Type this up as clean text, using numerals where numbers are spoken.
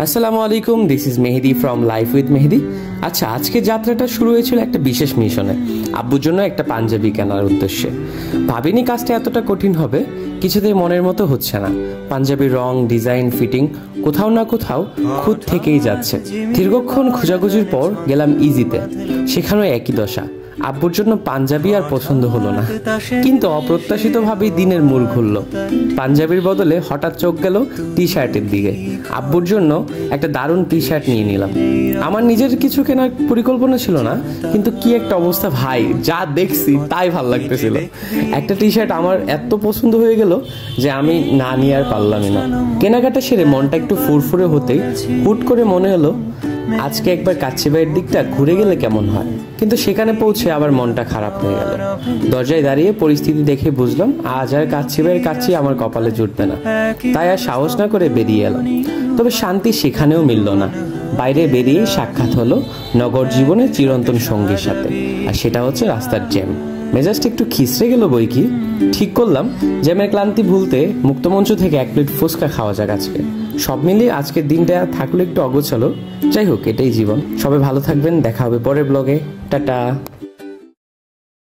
আসসালামু আলাইকুম, this is Mehedi from life with Mehedi. আচ্ছা, আজকে যাত্রাটা শুরু হয়েছিল একটা বিশেষ মিশনে, আব্বুর জন্য একটা পাঞ্জাবি কেনার উদ্দেশ্যে। ভাবিনি কাজটা এতটা কঠিন হবে, কিছুতেই মনের মতো হচ্ছে না। পাঞ্জাবির রং, ডিজাইন, ফিটিং কোথাও না কোথাও খুঁত থেকেই যাচ্ছে। দীর্ঘক্ষণ খোঁজাখুঁজির পর গেলাম ইজিতে, সেখানেও একই দশা। আব্বুর জন্য পাঞ্জাবি আর পছন্দ হলো না, কিন্তু অপ্রত্যাশিতভাবেই দিনের মূল ঘুরল। পাঞ্জাবির বদলে হঠাৎ চোখ গেল টি শার্টের দিকে। আব্বুর জন্য একটা দারুণ টি শার্ট নিয়ে নিলাম। আমার নিজের কিছু কেনার পরিকল্পনা ছিল না, কিন্তু কি একটা অবস্থা ভাই, যা দেখছি তাই ভাল লাগতেছিল। একটা টি শার্ট আমার এত পছন্দ হয়ে গেল যে আমি না নিয়ে আর পারলামই না। কেনাকাটা সেরে মনটা একটু ফুরফুরে হতেই হুট করে মনে হলো আজকে একবার কাচ্চিবাইয়ের দিকটা ঘুরে গেলে কেমন হয়। কিন্তু সেখানে পৌঁছে আবার মনটা খারাপ হয়ে গেল। দরজায় দাঁড়িয়ে পরিস্থিতি দেখে বুঝলাম আজ আর কাচ্চিবাইয়ের কাচ্চি আমার কপালে জুটবে না। তাই আর সাহস না করে বেরিয়ে এলাম। তবে শান্তি সেখানেও মিলল না। বাইরে বেরিয়ে সাক্ষাৎ হলো নগর জীবনের চিরন্তন সঙ্গীর সাথে, আর সেটা হচ্ছে রাস্তার জ্যাম। মেজাজটা একটু খিসড়ে গেল বই কি। ঠিক করলাম জ্যামের ক্লান্তি ভুলতে মুক্তমঞ্চ থেকে এক প্লেট ফুচকা খাওয়া যাক আজকে। সব মিলিয়ে আজকের দিনটা থাকলো একটু অগোছালো। যাই হোক, এটাই জীবন। সবাই ভালো থাকবেন, দেখা হবে পরের ব্লগে। টাটা।